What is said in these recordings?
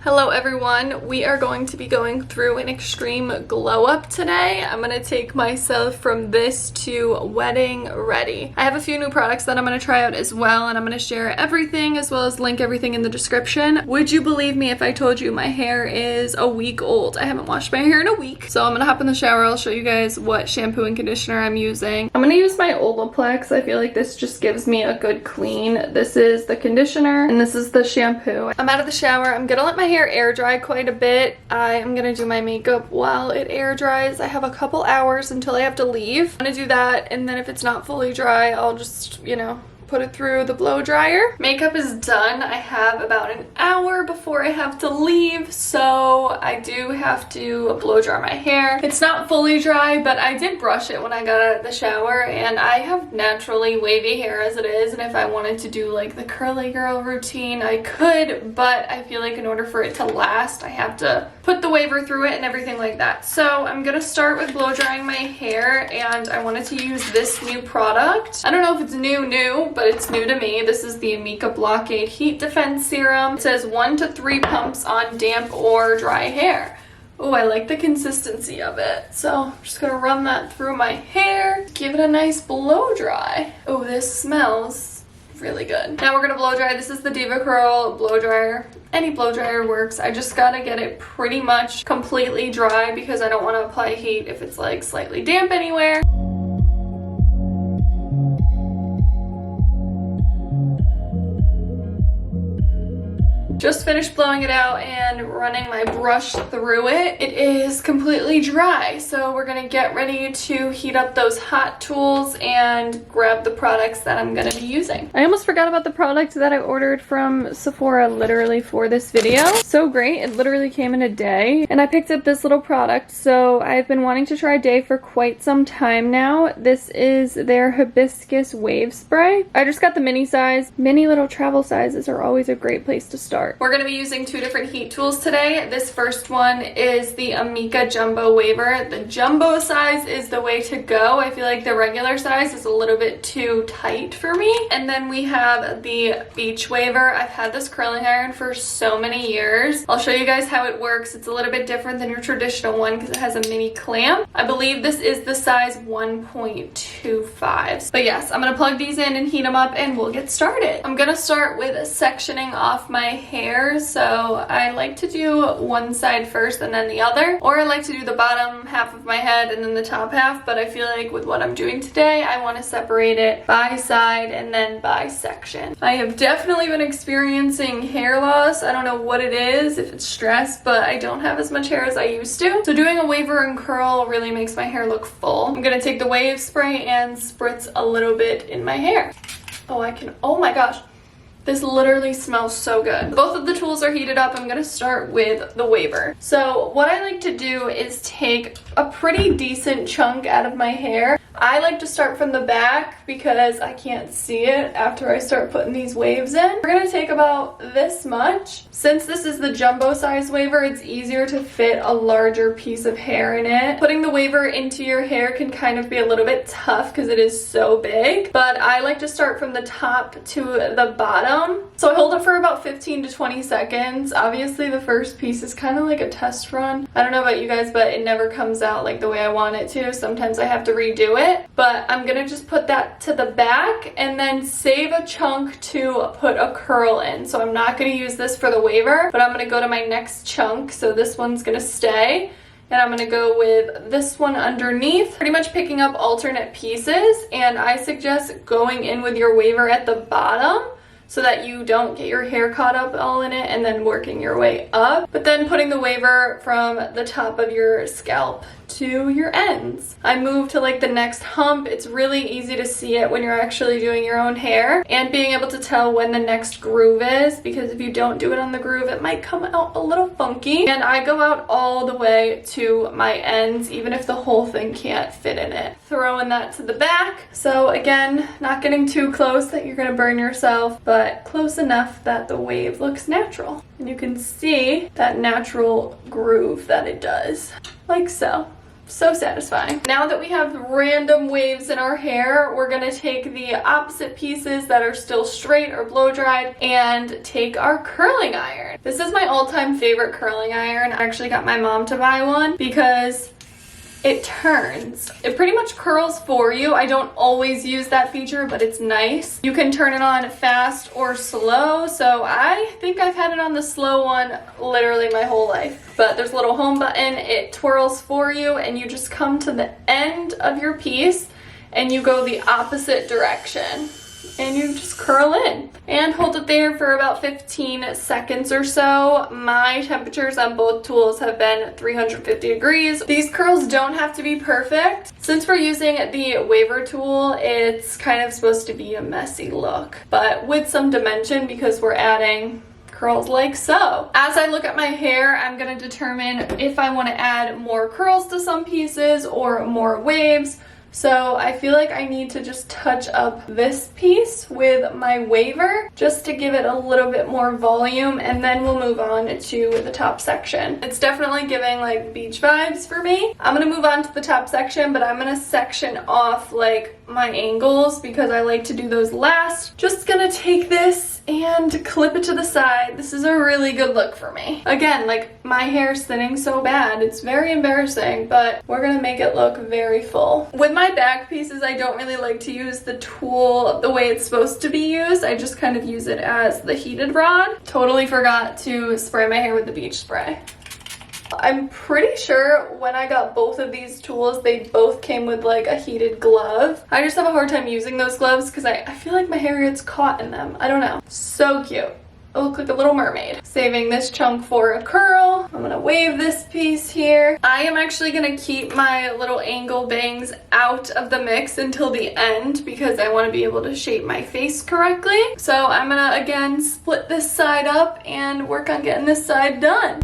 Hello everyone, we are going to be going through an extreme glow up today. I'm going to take myself from this to wedding ready. I have a few new products that I'm going to try out as well, and I'm going to share everything as well as link everything in the description. Would you believe me if I told you my hair is a week old? I haven't washed my hair in a week. So I'm going to hop in the shower. I'll show you guys what shampoo and conditioner I'm using. I'm going to use my Olaplex. I feel like this just gives me a good clean. This is the conditioner and this is the shampoo. I'm out of the shower. I'm going to let my hair air dry quite a bit. I am gonna do my makeup while it air dries. I have a couple hours until I have to leave. I'm gonna do that, and then if it's not fully dry, I'll just, put it through the blow dryer. Makeup is done. I have about an hour before I have to leave, so I do have to blow dry my hair. It's not fully dry, but I did brush it when I got out of the shower, and I have naturally wavy hair as it is, and if I wanted to do like the curly girl routine, I could, but I feel like in order for it to last, I have to put the waver through it and everything like that. So I'm gonna start with blow drying my hair, and I wanted to use this new product. I don't know if it's new, but it's new to me. This is the Amika Blockade Heat Defense Serum. It says 1 to 3 pumps on damp or dry hair. Oh, I like the consistency of it. So I'm just gonna run that through my hair, give it a nice blow dry. Oh, this smells really good. Now we're gonna blow dry. This is the Diva Curl blow dryer. Any blow dryer works. I just gotta get it pretty much completely dry because I don't want to apply heat if it's like slightly damp anywhere. Just finished blowing it out and running my brush through it. It is completely dry, so we're gonna get ready to heat up those hot tools and grab the products that I'm gonna be using. I almost forgot about the product that I ordered from Sephora literally for this video. So great, it literally came in a day, and I picked up this little product. So I've been wanting to try Day for quite some time now. This is their Hibiscus Wave Spray. I just got the mini size. Mini little travel sizes are always a great place to start. We're going to be using 2 different heat tools today. This first one is the Amika Jumbo Waver. The jumbo size is the way to go. I feel like the regular size is a little bit too tight for me. And then we have the Beach Waver. I've had this curling iron for so many years. I'll show you guys how it works. It's a little bit different than your traditional one because it has a mini clamp. I believe this is the size 1.25. But yes, I'm going to plug these in and heat them up and we'll get started. I'm going to start with sectioning off my hair. So I like to do one side first and then the other, or I like to do the bottom half of my head and then the top half, but I feel like with what I'm doing today, I want to separate it by side and then by section. I have definitely been experiencing hair loss. I don't know what it is, if it's stress, but I don't have as much hair as I used to. So doing a waver and curl really makes my hair look full. I'm going to take the wave spray and spritz a little bit in my hair. Oh my gosh. This literally smells so good. Both of the tools are heated up. I'm gonna start with the waver. So what I like to do is take a pretty decent chunk out of my hair. I like to start from the back because I can't see it after I start putting these waves in. We're gonna take about this much. Since this is the jumbo size waver, it's easier to fit a larger piece of hair in it. Putting the waver into your hair can kind of be a little bit tough because it is so big, but I like to start from the top to the bottom. So I hold it for about 15 to 20 seconds. Obviously the first piece is kind of like a test run. I don't know about you guys, but it never comes out like the way I want it to. Sometimes I have to redo it. But I'm gonna just put that to the back and then save a chunk to put a curl in. So I'm not gonna use this for the waver, but I'm gonna go to my next chunk. So this one's gonna stay. And I'm gonna go with this one underneath, pretty much picking up alternate pieces. And I suggest going in with your waver at the bottom so that you don't get your hair caught up all in it and then working your way up, but then putting the waver from the top of your scalp to your ends. I move to like the next hump. It's really easy to see it when you're actually doing your own hair and being able to tell when the next groove is, because if you don't do it on the groove, it might come out a little funky. And I go out all the way to my ends, even if the whole thing can't fit in it. Throwing that to the back. So again, not getting too close that you're gonna burn yourself, but close enough that the wave looks natural. And you can see that natural groove that it does, like so. So satisfying. Now that we have random waves in our hair, we're gonna take the opposite pieces that are still straight or blow dried and take our curling iron. This is my all-time favorite curling iron. I actually got my mom to buy one because it turns. It pretty much curls for you. I don't always use that feature, but it's nice. You can turn it on fast or slow, so I think I've had it on the slow one literally my whole life. But there's a little home button, it twirls for you, and you just come to the end of your piece and you go the opposite direction. And you just curl in and hold it there for about 15 seconds or so. My temperatures on both tools have been 350 degrees. These curls don't have to be perfect. Since we're using the waver tool, it's kind of supposed to be a messy look, but with some dimension because we're adding curls like so. As I look at my hair, I'm going to determine if I want to add more curls to some pieces or more waves. So I feel like I need to just touch up this piece with my waver just to give it a little bit more volume, and then we'll move on to the top section. It's definitely giving like beach vibes for me. I'm gonna move on to the top section, but I'm gonna section off like my angles because I like to do those last. Just gonna take this and clip it to the side. This is a really good look for me. Again, like my hair's thinning so bad, it's very embarrassing, but we're gonna make it look very full. With my back pieces, I don't really like to use the tool the way it's supposed to be used. I just kind of use it as the heated rod. Totally forgot to spray my hair with the beach spray. I'm pretty sure when I got both of these tools, they both came with like a heated glove. I just have a hard time using those gloves because I feel like my hair gets caught in them. I don't know. So cute. I look like a little mermaid. Saving this chunk for a curl. I'm gonna wave this piece here. I am actually gonna keep my little angle bangs out of the mix until the end because I wanna be able to shape my face correctly. So I'm gonna, again, split this side up and work on getting this side done.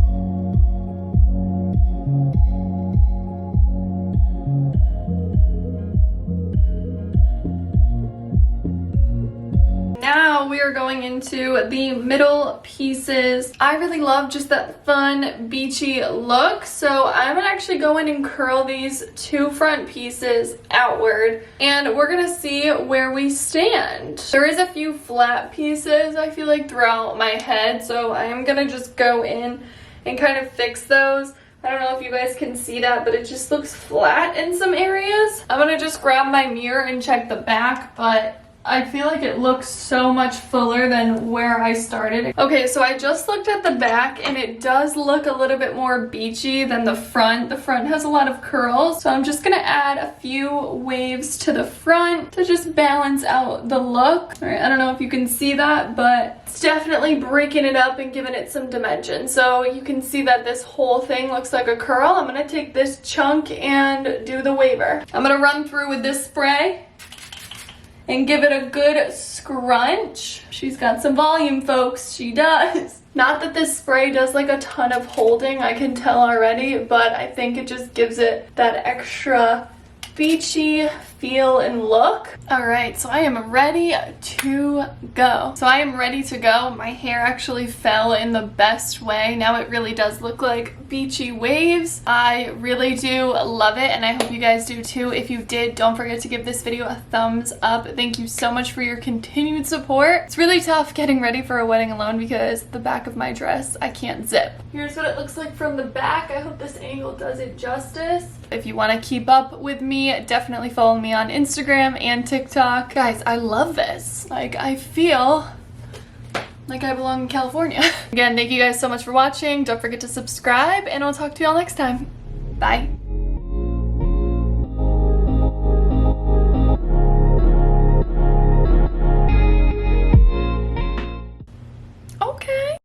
Now we are going into the middle pieces. I really love just that fun beachy look, so I'm gonna actually go in and curl these two front pieces outward, and we're gonna see where we stand. There is a few flat pieces I feel like throughout my head, so I'm gonna just go in and kind of fix those. I don't know if you guys can see that, but it just looks flat in some areas. I'm gonna just grab my mirror and check the back, but I feel like it looks so much fuller than where I started. Okay, so I just looked at the back and it does look a little bit more beachy than the front. The front has a lot of curls, so I'm just gonna add a few waves to the front to just balance out the look. All right, I don't know if you can see that, but it's definitely breaking it up and giving it some dimension. So you can see that this whole thing looks like a curl. I'm gonna take this chunk and do the waver. I'm gonna run through with this spray and give it a good scrunch. She's got some volume, folks. She does. Not that this spray does like a ton of holding, I can tell already, but I think it just gives it that extra beachy feel and look. All right, so I am ready to go. My hair actually fell in the best way. Now it really does look like beachy waves. I really do love it, and I hope you guys do too. If you did, don't forget to give this video a thumbs up. Thank you so much for your continued support. It's really tough getting ready for a wedding alone because the back of my dress, I can't zip. Here's what it looks like from the back. I hope this angle does it justice. If you want to keep up with me, definitely follow me on Instagram and TikTok. Guys, I love this. Like, I feel like I belong in California. Again, thank you guys so much for watching. Don't forget to subscribe, and I'll talk to y'all next time. Bye.